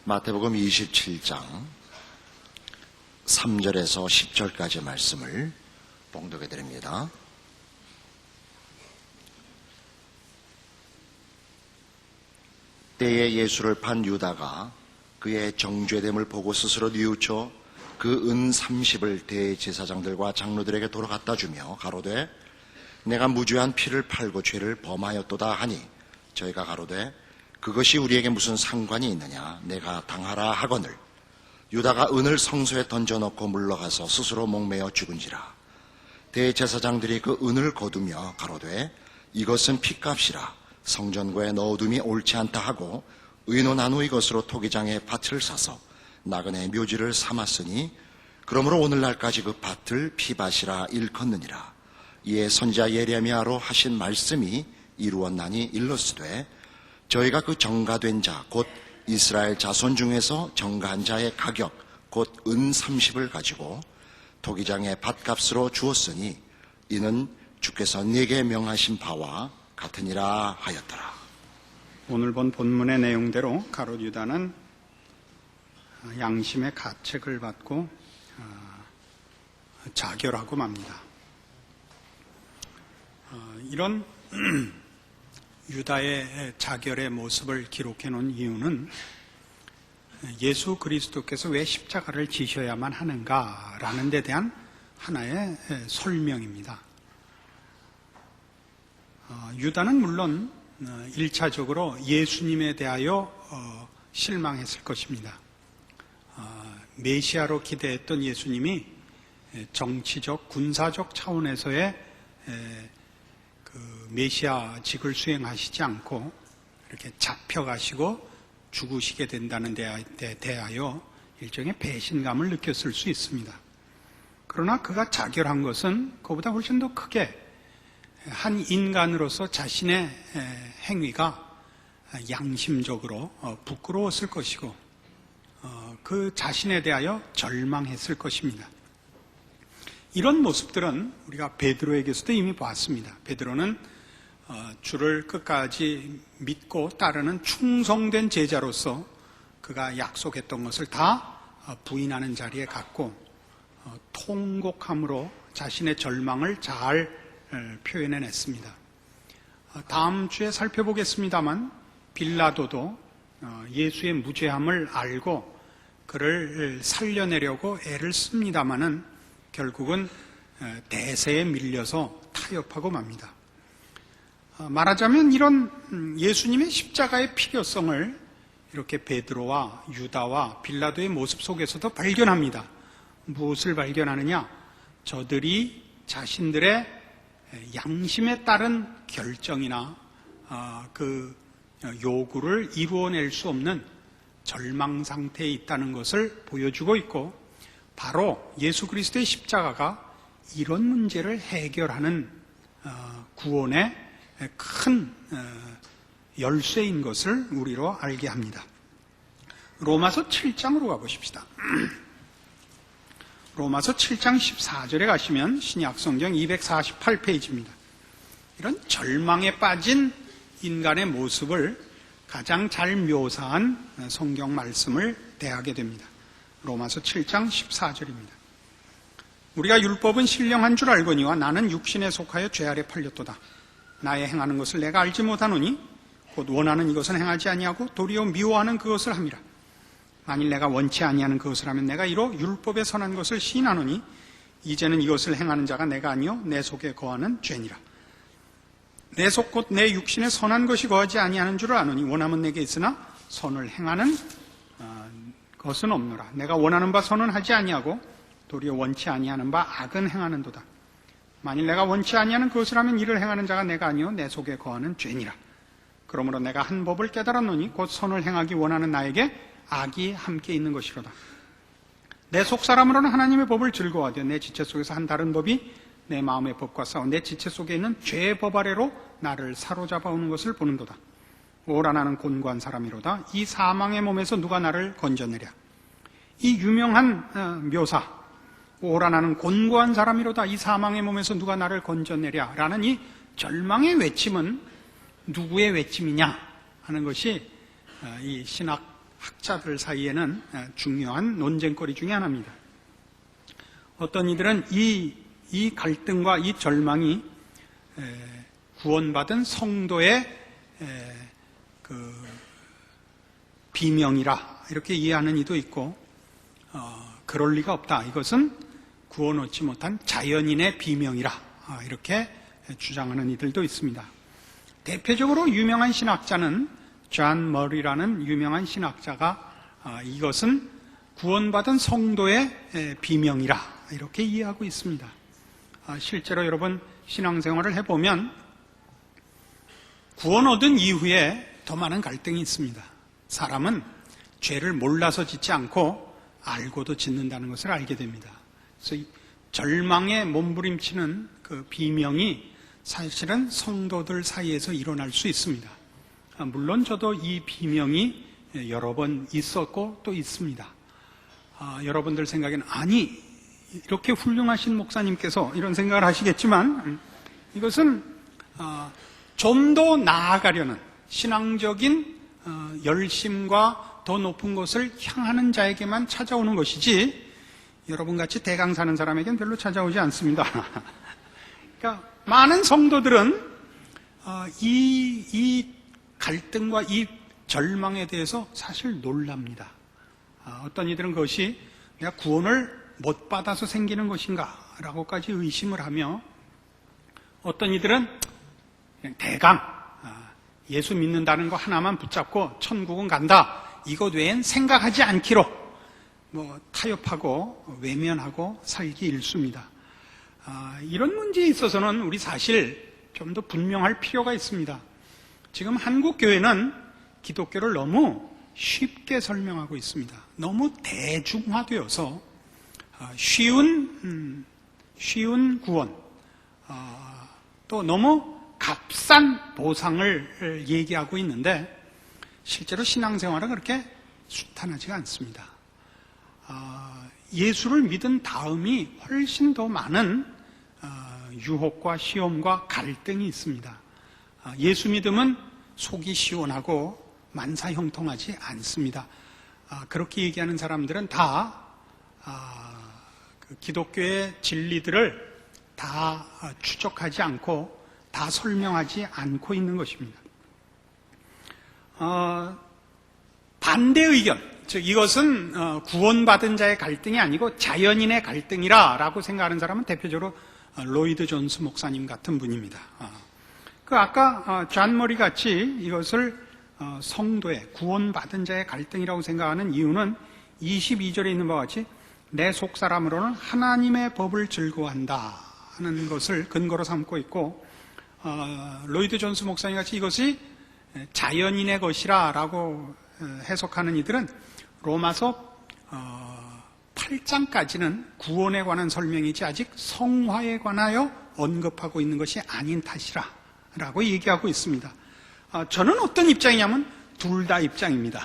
마태복음 27장 3절에서 10절까지 말씀을 봉독해 드립니다. 때에 예수를 판 유다가 그의 정죄됨을 보고 스스로 뉘우쳐 그 은 30을 대제사장들과 장로들에게 도로 갖다 주며 가로되 내가 무죄한 피를 팔고 죄를 범하였도다 하니 저희가 가로되 그것이 우리에게 무슨 상관이 있느냐 내가 당하라 하거늘 유다가 은을 성소에 던져놓고 물러가서 스스로 목매어 죽은지라. 대제사장들이 그 은을 거두며 가로되 이것은 핏값이라 성전고에 넣어둠이 옳지 않다 하고 의논한 후 이것으로 토기장에 밭을 사서 나그네 묘지를 삼았으니 그러므로 오늘날까지 그 밭을 피밭이라 일컫느니라. 이에 선지자 예레미야로 하신 말씀이 이루었나니 일렀으되 저희가 그 정가된 자 곧 이스라엘 자손 중에서 정가한 자의 가격 곧 은 30을 가지고 토기장의 밭값으로 주었으니 이는 주께서 네게 명하신 바와 같으니라 하였더라. 오늘 본 본문의 내용대로 가롯 유다는 양심의 가책을 받고 자결하고 맙니다. 이런 유다의 자결의 모습을 기록해 놓은 이유는 예수 그리스도께서 왜 십자가를 지셔야만 하는가라는 데 대한 하나의 설명입니다. 유다는 물론 1차적으로 예수님에 대하여 실망했을 것입니다. 메시아로 기대했던 예수님이 정치적, 군사적 차원에서의 그 메시아직을 수행하시지 않고 이렇게 잡혀가시고 죽으시게 된다는 데 대하여 일종의 배신감을 느꼈을 수 있습니다. 그러나 그가 자결한 것은 그보다 훨씬 더 크게 한 인간으로서 자신의 행위가 양심적으로 부끄러웠을 것이고 그 자신에 대하여 절망했을 것입니다. 이런 모습들은 우리가 베드로에게서도 이미 보았습니다. 베드로는 주를 끝까지 믿고 따르는 충성된 제자로서 그가 약속했던 것을 다 부인하는 자리에 갔고 통곡함으로 자신의 절망을 잘 표현해냈습니다. 다음 주에 살펴보겠습니다만 빌라도도 예수의 무죄함을 알고 그를 살려내려고 애를 씁니다마는 결국은 대세에 밀려서 타협하고 맙니다. 말하자면 이런 예수님의 십자가의 필요성을 이렇게 베드로와 유다와 빌라도의 모습 속에서도 발견합니다. 무엇을 발견하느냐? 저들이 자신들의 양심에 따른 결정이나 그 요구를 이루어낼 수 없는 절망 상태에 있다는 것을 보여주고 있고 바로 예수 그리스도의 십자가가 이런 문제를 해결하는 구원의 큰 열쇠인 것을 우리로 알게 합니다. 로마서 7장으로 가보십시다. 로마서 7장 14절에 가시면 신약성경 248페이지입니다. 이런 절망에 빠진 인간의 모습을 가장 잘 묘사한 성경 말씀을 대하게 됩니다. 로마서 7장 14절입니다. 우리가 율법은 신령한 줄 알거니와 나는 육신에 속하여 죄 아래 팔렸도다. 나의 행하는 것을 내가 알지 못하노니 곧 원하는 이것은 행하지 아니하고 도리어 미워하는 그것을 함이라. 만일 내가 원치 아니하는 그것을 하면 내가 이로 율법에 선한 것을 시인하노니 이제는 이것을 행하는 자가 내가 아니요 내 속에 거하는 죄니라. 내 속 곧 내 육신에 선한 것이 거하지 아니하는 줄을 아노니 원함은 내게 있으나 선을 행하는 것은 없노라. 내가 원하는 바 선은 하지 아니하고 도리어 원치 아니하는 바 악은 행하는도다. 만일 내가 원치 아니하는 그것을 하면 이를 행하는 자가 내가 아니요 내 속에 거하는 죄니라. 그러므로 내가 한 법을 깨달았노니 곧 선을 행하기 원하는 나에게 악이 함께 있는 것이로다. 내 속사람으로는 하나님의 법을 즐거워하되 내 지체 속에서 한 다른 법이 내 마음의 법과 싸워 내 지체 속에 있는 죄의 법 아래로 나를 사로잡아 오는 것을 보는도다. 오라 나는 곤고한 사람이로다. 이 사망의 몸에서 누가 나를 건져내랴. 이 유명한 묘사, 오라 나는 곤고한 사람이로다. 이 사망의 몸에서 누가 나를 건져내랴 라는 이 절망의 외침은 누구의 외침이냐 하는 것이 이 신학 학자들 사이에는 중요한 논쟁거리 중에 하나입니다. 어떤 이들은 이 갈등과 이 절망이 구원받은 성도의 그 비명이라 이렇게 이해하는 이도 있고, 그럴 리가 없다. 이것은 구원 얻지 못한 자연인의 비명이라 이렇게 주장하는 이들도 있습니다. 대표적으로 유명한 신학자는 존 머리라는 유명한 신학자가 이것은 구원받은 성도의 비명이라 이렇게 이해하고 있습니다. 실제로 여러분 신앙생활을 해보면 구원 얻은 이후에 더 많은 갈등이 있습니다. 사람은 죄를 몰라서 짓지 않고 알고도 짓는다는 것을 알게 됩니다. 그래서 이 절망에 몸부림치는 그 비명이 사실은 성도들 사이에서 일어날 수 있습니다. 물론 저도 이 비명이 여러 번 있었고 또 있습니다. 여러분들 생각에는 아니 이렇게 훌륭하신 목사님께서 이런 생각을 하시겠지만, 이것은 좀 더 나아가려는 신앙적인 열심과 더 높은 것을 향하는 자에게만 찾아오는 것이지 여러분같이 대강 사는 사람에게는 별로 찾아오지 않습니다. 그러니까 많은 성도들은 이 갈등과 이 절망에 대해서 사실 놀랍니다. 어떤 이들은 그것이 내가 구원을 못 받아서 생기는 것인가 라고까지 의심을 하며, 어떤 이들은 그냥 대강 예수 믿는다는 거 하나만 붙잡고 천국은 간다, 이것 외엔 생각하지 않기로 타협하고 외면하고 살기 일쑤입니다. 이런 문제에 있어서는 우리 사실 좀 더 분명할 필요가 있습니다. 지금 한국 교회는 기독교를 너무 쉽게 설명하고 있습니다. 너무 대중화되어서 쉬운 구원, 또 너무 값싼 보상을 얘기하고 있는데 실제로 신앙생활은 그렇게 순탄하지가 않습니다. 예수를 믿은 다음이 훨씬 더 많은 유혹과 시험과 갈등이 있습니다. 예수 믿음은 속이 시원하고 만사형통하지 않습니다. 그렇게 얘기하는 사람들은 다 그 기독교의 진리들을 다 추적하지 않고 다 설명하지 않고 있는 것입니다. 반대 의견, 즉 이것은 구원받은 자의 갈등이 아니고 자연인의 갈등이라고 생각하는 사람은 대표적으로 로이드 존스 목사님 같은 분입니다. 아까 존 머리 같이 이것을 성도의 구원받은 자의 갈등이라고 생각하는 이유는 22절에 있는 바와 같이 내 속사람으로는 하나님의 법을 즐거워한다 하는 것을 근거로 삼고 있고, 로이드 존스 목사님 같이 이것이 자연인의 것이라 라고 해석하는 이들은 로마서 8장까지는 구원에 관한 설명이지 아직 성화에 관하여 언급하고 있는 것이 아닌 탓이라 라고 얘기하고 있습니다. 저는 어떤 입장이냐면 둘 다 입장입니다.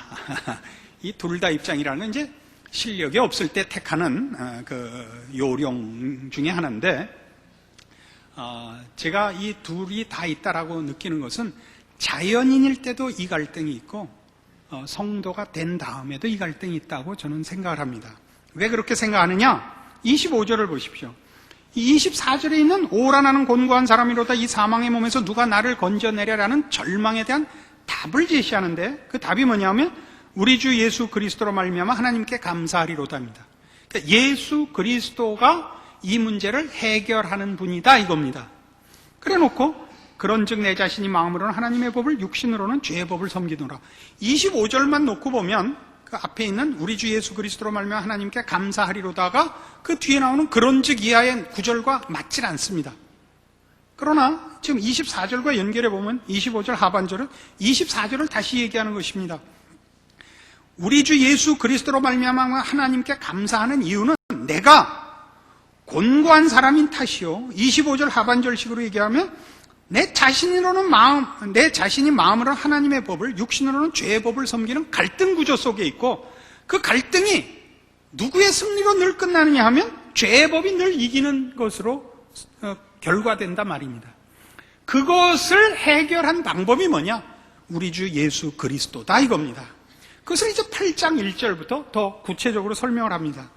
이 둘 다 입장이라는 건 이제 실력이 없을 때 택하는 그 요령 중에 하나인데, 제가 이 둘이 다 있다라고 느끼는 것은 자연인일 때도 이 갈등이 있고 성도가 된 다음에도 이 갈등이 있다고 저는 생각을 합니다. 왜 그렇게 생각하느냐? 25절을 보십시오. 이 24절에 있는 오라나는 곤고한 사람이로다 이 사망의 몸에서 누가 나를 건져내려라는 절망에 대한 답을 제시하는데, 그 답이 뭐냐면 우리 주 예수 그리스도로 말미암아 하나님께 감사하리로다입니다. 그러니까 예수 그리스도가 이 문제를 해결하는 분이다 이겁니다. 그래놓고 그런즉 내 자신이 마음으로는 하나님의 법을 육신으로는 죄의 법을 섬기노라. 25절만 놓고 보면 그 앞에 있는 우리 주 예수 그리스도로 말미암아 하나님께 감사하리로다가 그 뒤에 나오는 그런즉 이하의 구절과 맞질 않습니다. 그러나 지금 24절과 연결해 보면 25절 하반절은 24절을 다시 얘기하는 것입니다. 우리 주 예수 그리스도로 말미암아 하나님께 감사하는 이유는 내가 곤고한 사람인 탓이요. 25절 하반절식으로 얘기하면 내 자신이 마음으로 하나님의 법을, 육신으로는 죄의 법을 섬기는 갈등 구조 속에 있고, 그 갈등이 누구의 승리로 늘 끝나느냐 하면 죄의 법이 늘 이기는 것으로 결과된다 말입니다. 그것을 해결한 방법이 뭐냐? 우리 주 예수 그리스도다 이겁니다. 그것을 이제 8장 1절부터 더 구체적으로 설명을 합니다.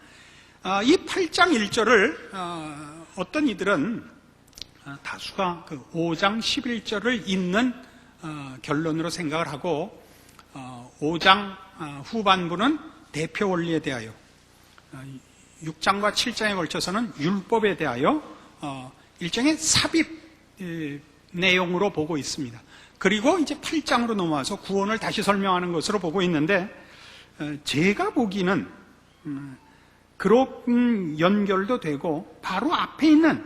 이 8장 1절을 어떤 이들은 다수가 그 5장 11절을 잇는 결론으로 생각을 하고 5장 후반부는 대표 원리에 대하여 6장과 7장에 걸쳐서는 율법에 대하여 일종의 삽입 내용으로 보고 있습니다. 그리고 이제 8장으로 넘어와서 구원을 다시 설명하는 것으로 보고 있는데 제가 보기에는 그런 연결도 되고 바로 앞에 있는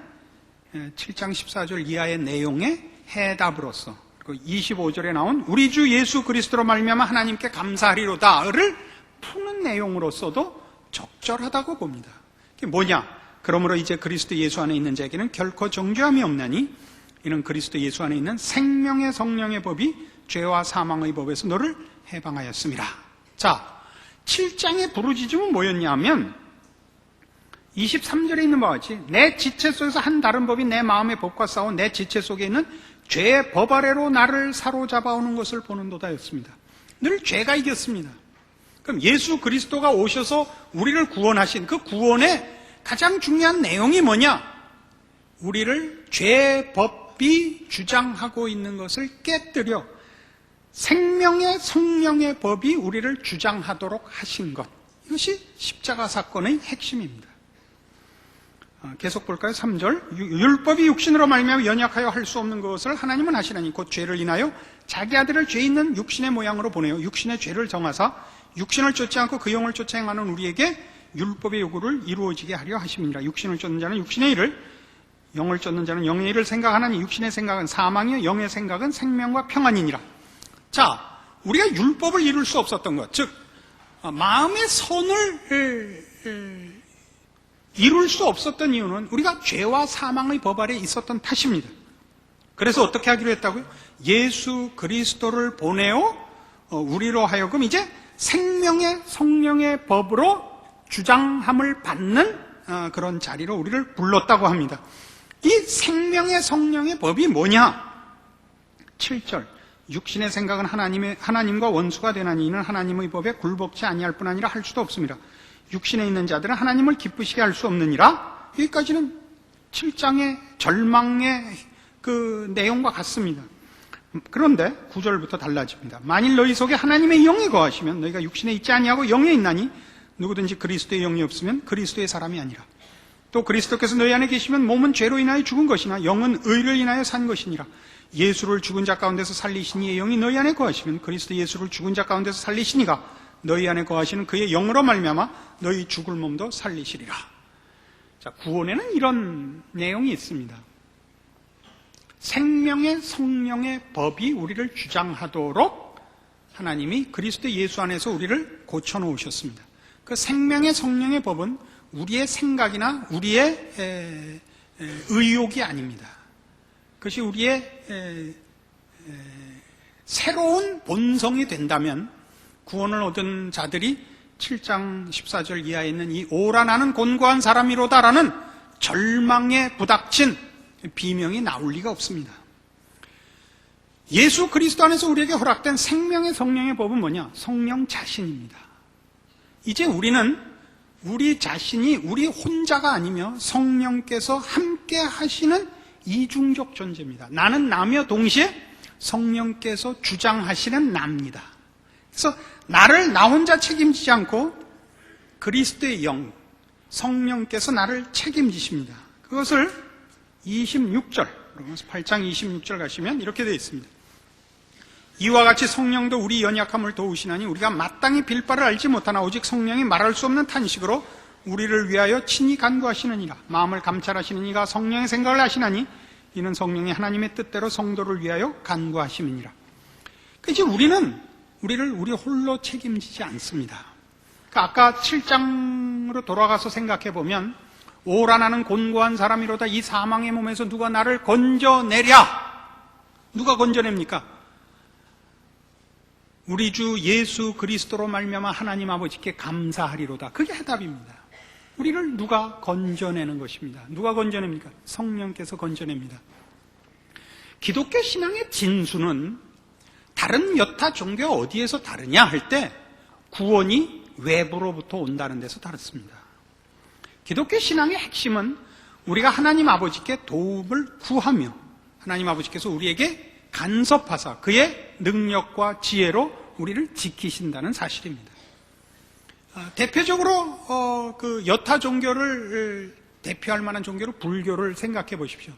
7장 14절 이하의 내용의 해답으로서 그리고 25절에 나온 우리 주 예수 그리스도로 말미암아 하나님께 감사하리로다를 푸는 내용으로서도 적절하다고 봅니다. 그게 뭐냐? 그러므로 이제 그리스도 예수 안에 있는 자에게는 결코 정죄함이 없나니 이는 그리스도 예수 안에 있는 생명의 성령의 법이 죄와 사망의 법에서 너를 해방하였습니다. 자, 7장의 부르짖음은 뭐였냐면 23절에 있는 바와 같이 내 지체 속에서 한 다른 법이 내 마음의 법과 싸워 내 지체 속에 있는 죄의 법 아래로 나를 사로잡아오는 것을 보는도다였습니다. 늘 죄가 이겼습니다. 그럼 예수 그리스도가 오셔서 우리를 구원하신 그 구원의 가장 중요한 내용이 뭐냐? 우리를 죄의 법이 주장하고 있는 것을 깨뜨려 생명의 성령의 법이 우리를 주장하도록 하신 것. 이것이 십자가 사건의 핵심입니다. 계속 볼까요? 3절. 율법이 육신으로 말미암아 연약하여 할 수 없는 것을 하나님은 하시나니 곧 죄를 인하여 자기 아들을 죄 있는 육신의 모양으로 보내요. 육신의 죄를 정하사 육신을 쫓지 않고 그 영을 쫓아 행하는 우리에게 율법의 요구를 이루어지게 하려 하심이니라. 육신을 쫓는 자는 육신의 일을, 영을 쫓는 자는 영의 일을 생각하나니 육신의 생각은 사망이요 영의 생각은 생명과 평안이니라. 자, 우리가 율법을 이룰 수 없었던 것, 즉 마음의 선을 이룰 수 없었던 이유는 우리가 죄와 사망의 법 아래 있었던 탓입니다. 그래서 어떻게 하기로 했다고요? 예수 그리스도를 보내어 우리로 하여금 이제 생명의 성령의 법으로 주장함을 받는 그런 자리로 우리를 불렀다고 합니다. 이 생명의 성령의 법이 뭐냐? 7절. 육신의 생각은 하나님과 원수가 되나니 이는 하나님의 법에 굴복치 아니할 뿐 아니라 할 수도 없습니다. 육신에 있는 자들은 하나님을 기쁘시게 할 수 없느니라. 여기까지는 7장의 절망의 그 내용과 같습니다. 그런데 9절부터 달라집니다. 만일 너희 속에 하나님의 영이 거하시면 너희가 육신에 있지 아니하고 영에 있나니 누구든지 그리스도의 영이 없으면 그리스도의 사람이 아니라. 또 그리스도께서 너희 안에 계시면 몸은 죄로 인하여 죽은 것이나 영은 의를 인하여 산 것이니라. 예수를 죽은 자 가운데서 살리신 이의 영이 너희 안에 거하시면 그리스도 예수를 죽은 자 가운데서 살리시니가 너희 안에 거하시는 그의 영으로 말미암아 너희 죽을 몸도 살리시리라. 자, 구원에는 이런 내용이 있습니다. 생명의 성령의 법이 우리를 주장하도록 하나님이 그리스도 예수 안에서 우리를 고쳐놓으셨습니다. 그 생명의 성령의 법은 우리의 생각이나 우리의 의욕이 아닙니다. 그것이 우리의 새로운 본성이 된다면 구원을 얻은 자들이 7장 14절 이하에 있는 이 오라 나는 곤고한 사람이로다라는 절망에 부닥친 비명이 나올 리가 없습니다. 예수 그리스도 안에서 우리에게 허락된 생명의 성령의 법은 뭐냐? 성령 자신입니다. 이제 우리는 우리 자신이 우리 혼자가 아니며 성령께서 함께 하시는 이중적 존재입니다. 나는 나며 동시에 성령께서 주장하시는 나입니다. 그래서 나를 나 혼자 책임지지 않고 그리스도의 영, 성령께서 나를 책임지십니다. 그것을 26절, 로마서 8장 26절 가시면 이렇게 되어 있습니다. 이와 같이 성령도 우리 연약함을 도우시나니 우리가 마땅히 빌 바를 알지 못하나 오직 성령이 말할 수 없는 탄식으로 우리를 위하여 친히 간구하시느니라. 마음을 감찰하시는 이가 성령의 생각을 하시나니 이는 성령이 하나님의 뜻대로 성도를 위하여 간구하심이니라. 이제 우리는 우리를 우리 홀로 책임지지 않습니다. 그러니까 아까 7장으로 돌아가서 생각해 보면 오라 나는 곤고한 사람이로다. 이 사망의 몸에서 누가 나를 건져내랴. 누가 건져냅니까? 우리 주 예수 그리스도로 말미암아 하나님 아버지께 감사하리로다. 그게 해답입니다. 우리를 누가 건져내는 것입니다. 누가 건져냅니까? 성령께서 건져냅니다. 기독교 신앙의 진수는 다른 여타 종교가 어디에서 다르냐 할 때 구원이 외부로부터 온다는 데서 다릅니다. 기독교 신앙의 핵심은 우리가 하나님 아버지께 도움을 구하며 하나님 아버지께서 우리에게 간섭하사 그의 능력과 지혜로 우리를 지키신다는 사실입니다. 대표적으로 그 여타 종교를 대표할 만한 종교로 불교를 생각해 보십시오.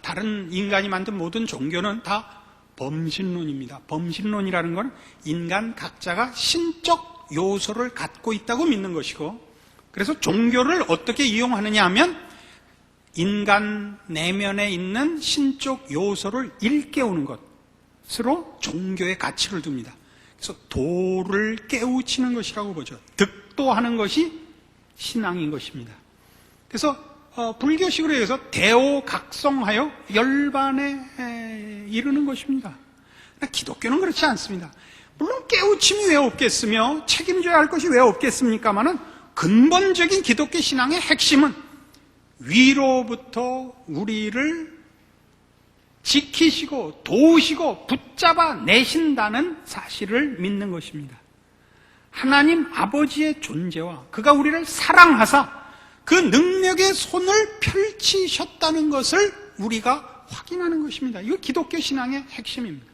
다른 인간이 만든 모든 종교는 다 범신론입니다. 범신론이라는 건 인간 각자가 신적 요소를 갖고 있다고 믿는 것이고, 그래서 종교를 어떻게 이용하느냐 하면 인간 내면에 있는 신적 요소를 일깨우는 것으로 종교의 가치를 둡니다. 그래서 도를 깨우치는 것이라고 보죠. 득도하는 것이 신앙인 것입니다. 그래서 불교식으로 해서 대오각성하여 열반에 이르는 것입니다. 기독교는 그렇지 않습니다. 물론 깨우침이 왜 없겠으며 책임져야 할 것이 왜 없겠습니까마는 근본적인 기독교 신앙의 핵심은 위로부터 우리를 지키시고 도우시고 붙잡아 내신다는 사실을 믿는 것입니다. 하나님 아버지의 존재와 그가 우리를 사랑하사 그 능력의 손을 펼치셨다는 것을 우리가 확인하는 것입니다. 이거 기독교 신앙의 핵심입니다.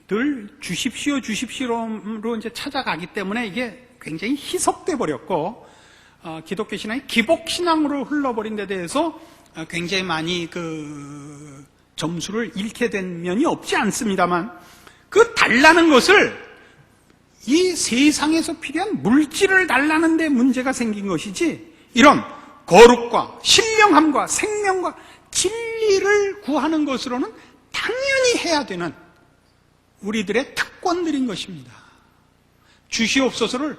늘 주십시오 주십시오로 이제 찾아가기 때문에 이게 굉장히 희석돼 버렸고, 기독교 신앙이 기복 신앙으로 흘러버린 데 대해서 굉장히 많이 그 점수를 잃게 된 면이 없지 않습니다만, 그 달라는 것을 이 세상에서 필요한 물질을 달라는 데 문제가 생긴 것이지, 이런 거룩과 신령함과 생명과 진리를 구하는 것으로는 당연히 해야 되는 우리들의 특권들인 것입니다. 주시옵소서를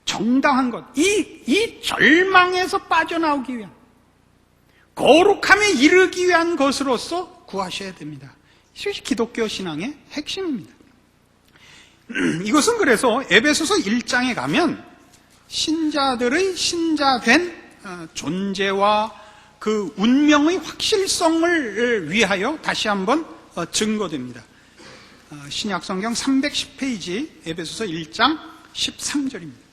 정당한 것, 이 절망에서 빠져나오기 위한, 거룩함에 이르기 위한 것으로서 구하셔야 됩니다. 이것이 기독교 신앙의 핵심입니다. 이것은 그래서 에베소서 1장에 가면 신자들의 신자된 존재와 그 운명의 확실성을 위하여 다시 한번 증거됩니다. 신약성경 310페이지 에베소서 1장 13절입니다.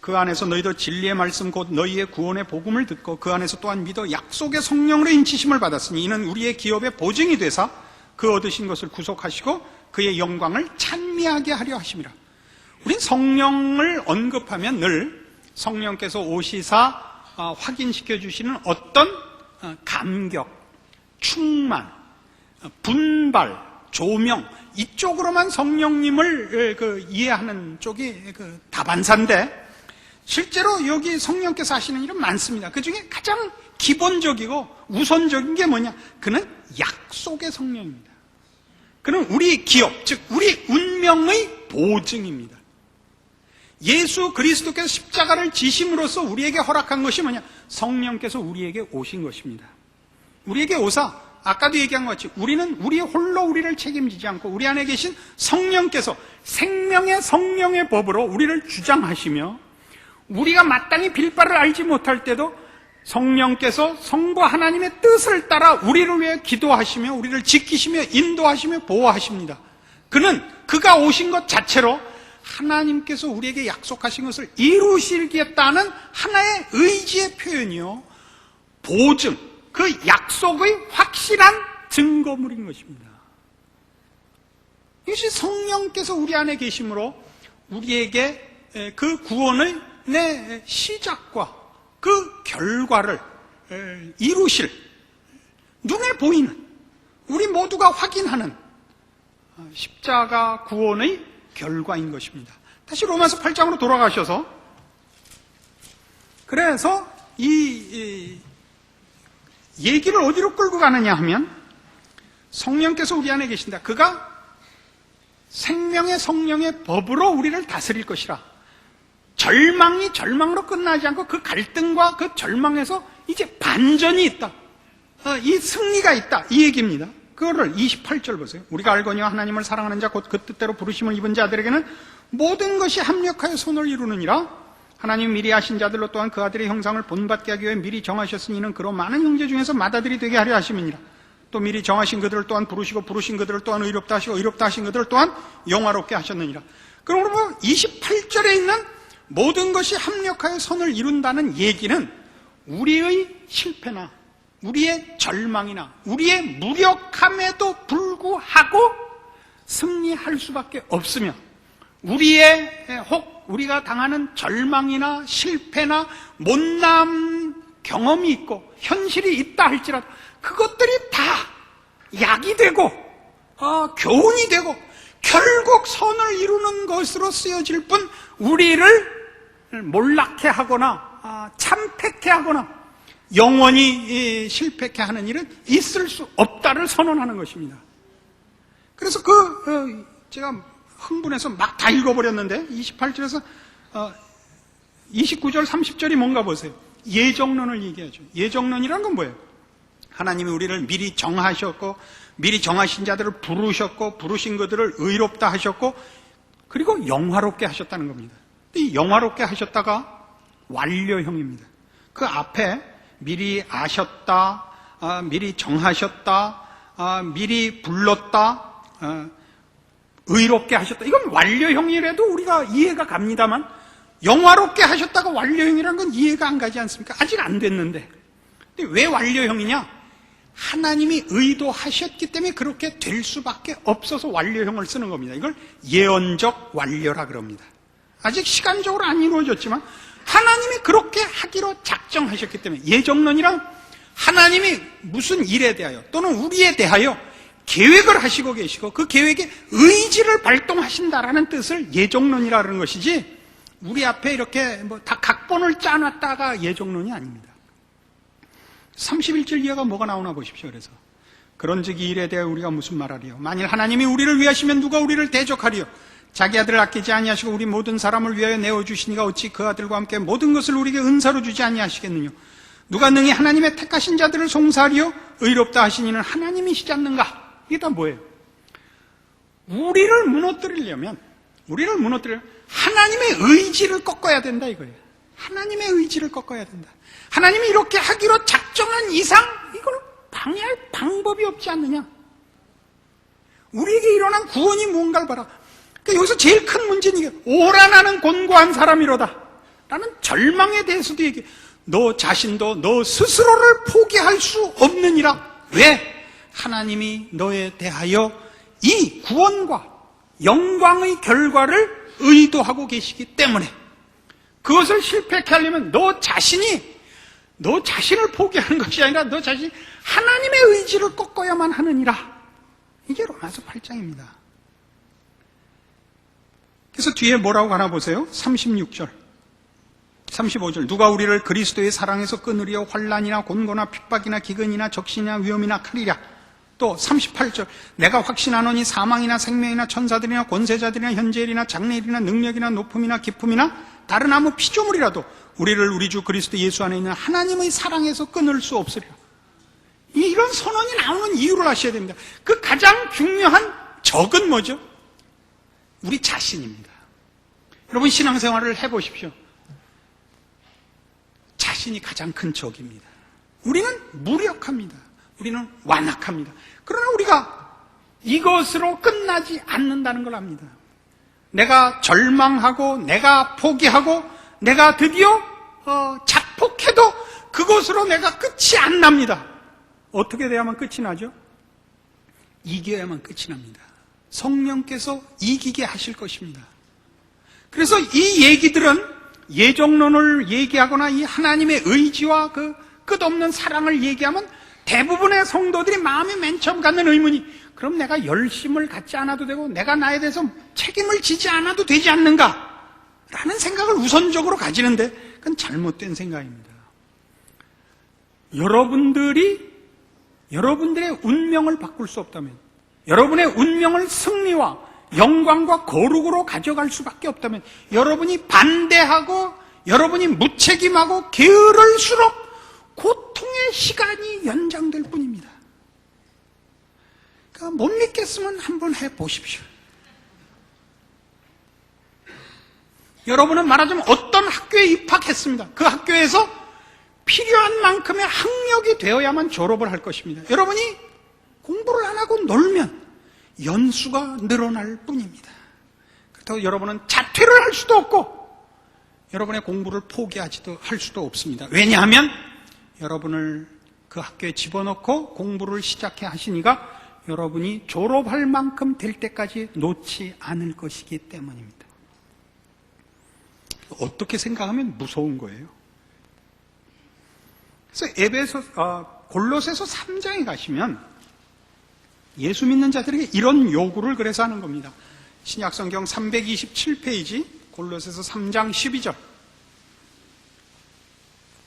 그 안에서 너희도 진리의 말씀 곧 너희의 구원의 복음을 듣고 그 안에서 또한 믿어 약속의 성령으로 인치심을 받았으니 이는 우리의 기업의 보증이 되사 그 얻으신 것을 구속하시고 그의 영광을 찬미하게 하려 하심이라. 우린 성령을 언급하면 늘 성령께서 오시사 확인시켜 주시는 어떤 감격, 충만, 분발, 조명, 이쪽으로만 성령님을 이해하는 쪽이 다반사인데, 실제로 여기 성령께서 하시는 일은 많습니다. 그 중에 가장 기본적이고 우선적인 게 뭐냐? 그는 약속의 성령입니다. 그는 우리 기업, 즉 우리 운명의 보증입니다. 예수 그리스도께서 십자가를 지심으로써 우리에게 허락한 것이 뭐냐? 성령께서 우리에게 오신 것입니다. 우리에게 오사, 아까도 얘기한 것 같이 우리는 우리 홀로 우리를 책임지지 않고 우리 안에 계신 성령께서 생명의 성령의 법으로 우리를 주장하시며, 우리가 마땅히 빌바를 알지 못할 때도 성령께서 성부 하나님의 뜻을 따라 우리를 위해 기도하시며 우리를 지키시며 인도하시며 보호하십니다. 그가 오신 것 자체로 하나님께서 우리에게 약속하신 것을 이루시겠다는 하나의 의지의 표현이요, 보증, 그 약속의 확실한 증거물인 것입니다. 이것이 성령께서 우리 안에 계심으로 우리에게 그 구원의 시작과 그 결과를 이루실, 눈에 보이는, 우리 모두가 확인하는 십자가 구원의 결과인 것입니다. 다시 로마서 8장으로 돌아가셔서, 그래서 이 얘기를 어디로 끌고 가느냐 하면, 성령께서 우리 안에 계신다. 그가 생명의 성령의 법으로 우리를 다스릴 것이라. 절망이 절망으로 끝나지 않고 그 갈등과 그 절망에서 이제 반전이 있다. 이 승리가 있다. 이 얘기입니다. 그거를 28절 보세요. 우리가 알거니와 하나님을 사랑하는 자 곧 그 뜻대로 부르심을 입은 자들에게는 모든 것이 합력하여 선을 이루느니라. 하나님 미리 하신 자들로 또한 그 아들의 형상을 본받게 하기 위해 미리 정하셨으니 이는 그로 많은 형제 중에서 맏아들이 되게 하려 하심이니라. 또 미리 정하신 그들을 또한 부르시고 부르신 그들을 또한 의롭다 하시고 의롭다 하신 그들을 또한 영화롭게 하셨느니라. 그러므로 28절에 있는 모든 것이 합력하여 선을 이룬다는 얘기는 우리의 실패나 우리의 절망이나 우리의 무력함에도 불구하고 승리할 수밖에 없으며, 우리가 당하는 절망이나 실패나 못남 경험이 있고 현실이 있다 할지라도 그것들이 다 약이 되고 교훈이 되고 결국 선을 이루는 것으로 쓰여질 뿐 우리를 몰락해 하거나 참패케 하거나 영원히 실패케 하는 일은 있을 수 없다를 선언하는 것입니다. 그래서 제가 흥분해서 막 다 읽어버렸는데 28절에서 29절 30절이 뭔가 보세요. 예정론을 얘기하죠. 예정론이란 건 뭐예요? 하나님이 우리를 미리 정하셨고 미리 정하신 자들을 부르셨고 부르신 그들을 의롭다 하셨고 그리고 영화롭게 하셨다는 겁니다. 이 영화롭게 하셨다가 완료형입니다. 그 앞에 미리 아셨다, 미리 정하셨다, 미리 불렀다, 의롭게 하셨다. 이건 완료형이라도 우리가 이해가 갑니다만 영화롭게 하셨다가 완료형이라는 건 이해가 안 가지 않습니까? 아직 안 됐는데. 근데 왜 완료형이냐? 하나님이 의도하셨기 때문에 그렇게 될 수밖에 없어서 완료형을 쓰는 겁니다. 이걸 예언적 완료라 그럽니다. 아직 시간적으로 안 이루어졌지만 하나님이 그렇게 하기로 작정하셨기 때문에, 예정론이란 하나님이 무슨 일에 대하여 또는 우리에 대하여 계획을 하시고 계시고 그 계획에 의지를 발동하신다라는 뜻을 예정론이라 그러는 것이지, 우리 앞에 이렇게 다 각본을 짜놨다가 예정론이 아닙니다. 31절 이하가 뭐가 나오나 보십시오. 그래서 그런즉 이 일에 대하여 우리가 무슨 말하리요? 만일 하나님이 우리를 위하시면 누가 우리를 대적하리요? 자기 아들을 아끼지 아니하시고 우리 모든 사람을 위하여 내어주시니가 어찌 그 아들과 함께 모든 것을 우리에게 은사로 주지 아니하시겠느냐? 누가 능히 하나님의 택하신 자들을 송사하리요? 의롭다 하신 이는 하나님이시지 않는가? 이게 다 뭐예요? 우리를 무너뜨리려면 하나님의 의지를 꺾어야 된다 이거예요. 하나님의 의지를 꺾어야 된다. 하나님이 이렇게 하기로 작정한 이상 이걸 방해할 방법이 없지 않느냐? 우리에게 일어난 구원이 무언가를 봐라. 그러니까 여기서 제일 큰 문제는 이게 오라 나는 곤고한 사람이로다 라는 절망에 대해서도 얘기해. 너 자신도 너 스스로를 포기할 수 없느니라. 왜? 하나님이 너에 대하여 이 구원과 영광의 결과를 의도하고 계시기 때문에, 그것을 실패케 하려면 너 자신을 포기하는 것이 아니라 너 자신이 하나님의 의지를 꺾어야만 하느니라. 이게 로마서 8장입니다. 그래서 뒤에 뭐라고 하나 보세요. 36절 35절 누가 우리를 그리스도의 사랑에서 끊으리요? 환난이나 곤고나 핍박이나 기근이나 적신이나 위험이나 칼이랴. 또 38절 내가 확신하노니 사망이나 생명이나 천사들이나 권세자들이나 현재일이나 장래일이나 능력이나 높음이나 깊음이나 다른 아무 피조물이라도 우리를 우리 주 그리스도 예수 안에 있는 하나님의 사랑에서 끊을 수 없으리라. 이런 선언이 나오는 이유를 아셔야 됩니다. 그 가장 중요한 적은 뭐죠? 우리 자신입니다. 여러분 신앙생활을 해보십시오. 자신이 가장 큰 적입니다. 우리는 무력합니다. 우리는 완악합니다. 그러나 우리가 이것으로 끝나지 않는다는 걸 압니다. 내가 절망하고 내가 포기하고 내가 드디어 자폭해도 그것으로 내가 끝이 안 납니다. 어떻게 돼야만 끝이 나죠? 이겨야만 끝이 납니다. 성령께서 이기게 하실 것입니다. 그래서 이 얘기들은 예정론을 얘기하거나 이 하나님의 의지와 그 끝없는 사랑을 얘기하면 대부분의 성도들이 마음에 맨 처음 갖는 의문이, 그럼 내가 열심을 갖지 않아도 되고 내가 나에 대해서 책임을 지지 않아도 되지 않는가? 라는 생각을 우선적으로 가지는데 그건 잘못된 생각입니다. 여러분들의 운명을 바꿀 수 없다면, 여러분의 운명을 승리와 영광과 거룩으로 가져갈 수밖에 없다면, 여러분이 반대하고 여러분이 무책임하고 게으를수록 고통의 시간이 연장될 뿐입니다. 그러니까 못 믿겠으면 한번 해보십시오. 여러분은 말하자면 어떤 학교에 입학했습니다. 그 학교에서 필요한 만큼의 학력이 되어야만 졸업을 할 것입니다. 여러분이 공부를 안 하고 놀면 연수가 늘어날 뿐입니다. 그렇다고 여러분은 자퇴를 할 수도 없고 여러분의 공부를 포기하지도 할 수도 없습니다. 왜냐하면 여러분을 그 학교에 집어넣고 공부를 시작해 하시니까 여러분이 졸업할 만큼 될 때까지 놓지 않을 것이기 때문입니다. 어떻게 생각하면 무서운 거예요. 그래서 골로새서 3장에 가시면 예수 믿는 자들에게 이런 요구를 그래서 하는 겁니다. 신약성경 327페이지 골로새서 3장 12절.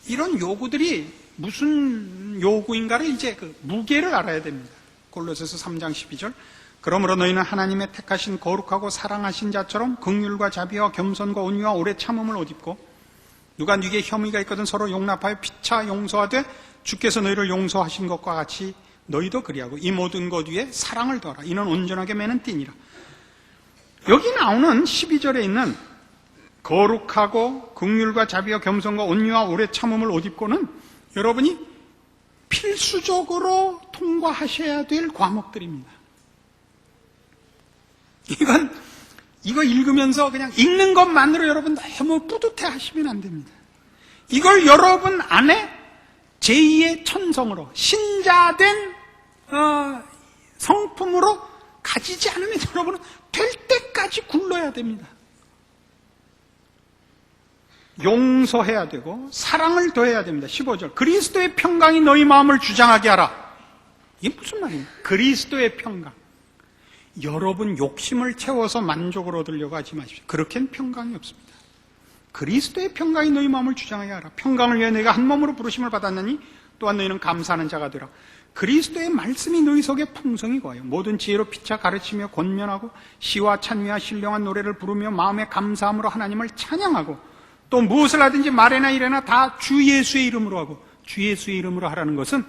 이런 요구들이 무슨 요구인가를 이제 그 무게를 알아야 됩니다. 골로새서 3장 12절. 그러므로 너희는 하나님의 택하신 거룩하고 사랑하신 자처럼 긍휼과 자비와 겸손과 온유와 오래 참음을 옷 입고 누가 네게 혐의가 있거든 서로 용납하여 피차 용서하되 주께서 너희를 용서하신 것과 같이 너희도 그리하고 이 모든 것 위에 사랑을 더하라. 이는 온전하게 매는 띠니라. 여기 나오는 12절에 있는 거룩하고 긍휼과 자비와 겸손과 온유와 오래 참음을 옷 입고는 여러분이 필수적으로 통과하셔야 될 과목들입니다. 이거 읽으면서 그냥 읽는 것만으로 여러분 너무 뿌듯해 하시면 안 됩니다. 이걸 여러분 안에 제2의 천성으로 신자된 성품으로 가지지 않으면 여러분은 될 때까지 굴러야 됩니다. 용서해야 되고 사랑을 더해야 됩니다. 15절 그리스도의 평강이 너희 마음을 주장하게 하라. 이게 무슨 말입니까? 그리스도의 평강. 여러분 욕심을 채워서 만족을 얻으려고 하지 마십시오. 그렇게는 평강이 없습니다. 그리스도의 평강이 너희 마음을 주장하게 하라. 평강을 위해 너희가 한 몸으로 부르심을 받았느니 또한 너희는 감사하는 자가 되라. 그리스도의 말씀이 너희 속에 풍성히 거하여 모든 지혜로 피차 가르치며 권면하고 시와 찬미와 신령한 노래를 부르며 마음의 감사함으로 하나님을 찬양하고 또 무엇을 하든지 말이나 일에나 다 주 예수의 이름으로 하고 주 예수의 이름으로 하라는 것은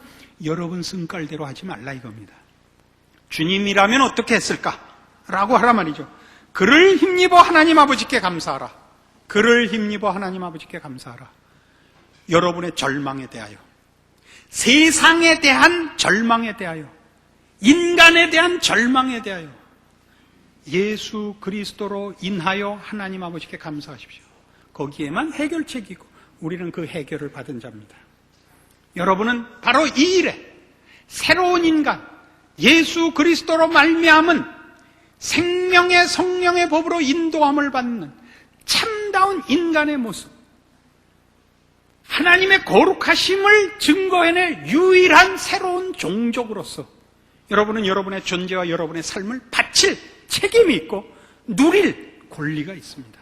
여러분 성깔대로 하지 말라 이겁니다. 주님이라면 어떻게 했을까? 라고 하라 말이죠. 그를 힘입어 하나님 아버지께 감사하라. 그를 힘입어 하나님 아버지께 감사하라. 여러분의 절망에 대하여, 세상에 대한 절망에 대하여, 인간에 대한 절망에 대하여 예수 그리스도로 인하여 하나님 아버지께 감사하십시오. 거기에만 해결책이고 우리는 그 해결을 받은 자입니다. 여러분은 바로 이 일에 새로운 인간 예수 그리스도로 말미암은 생명의 성령의 법으로 인도함을 받는 참다운 인간의 모습, 하나님의 거룩하심을 증거해낼 유일한 새로운 종족으로서 여러분은 여러분의 존재와 여러분의 삶을 바칠 책임이 있고 누릴 권리가 있습니다.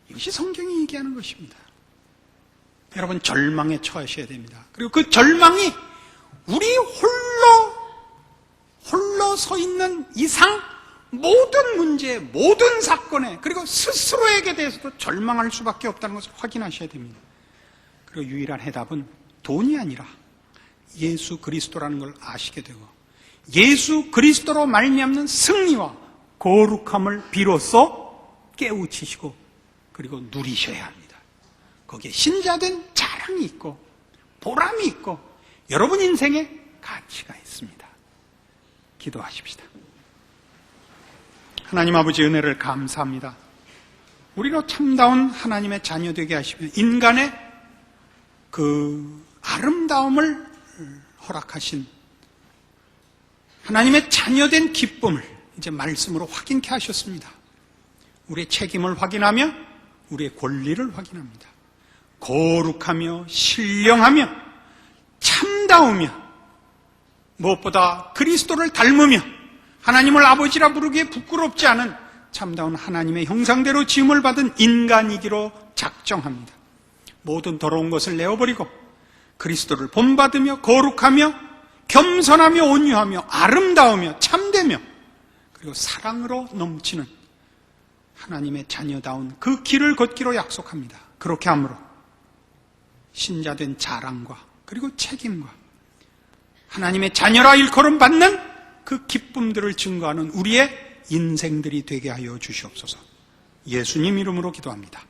이것이 성경이 얘기하는 것입니다. 여러분 절망에 처하셔야 됩니다. 그리고 그 절망이 우리 홀로 서 있는 이상 모든 문제, 모든 사건에 그리고 스스로에게 대해서도 절망할 수밖에 없다는 것을 확인하셔야 됩니다. 그리고 유일한 해답은 돈이 아니라 예수 그리스도라는 걸 아시게 되고 예수 그리스도로 말미암는 승리와 거룩함을 비로소 깨우치시고 그리고 누리셔야 합니다. 거기에 신자된 자랑이 있고 보람이 있고 여러분 인생에 가치가 있습니다. 기도하십시다. 하나님 아버지 은혜를 감사합니다. 우리로 참다운 하나님의 자녀 되게 하시며 인간의 그 아름다움을 허락하신 하나님의 자녀된 기쁨을 이제 말씀으로 확인케 하셨습니다. 우리의 책임을 확인하며 우리의 권리를 확인합니다. 거룩하며 신령하며 참다우며 무엇보다 그리스도를 닮으며 하나님을 아버지라 부르기에 부끄럽지 않은 참다운 하나님의 형상대로 지음을 받은 인간이기로 작정합니다. 모든 더러운 것을 내어버리고 그리스도를 본받으며 거룩하며 겸손하며 온유하며 아름다우며 참되며 그리고 사랑으로 넘치는 하나님의 자녀다운 그 길을 걷기로 약속합니다. 그렇게 함으로 신자된 자랑과 그리고 책임과 하나님의 자녀라 일컬음 받는 그 기쁨들을 증거하는 우리의 인생들이 되게 하여 주시옵소서. 예수님 이름으로 기도합니다.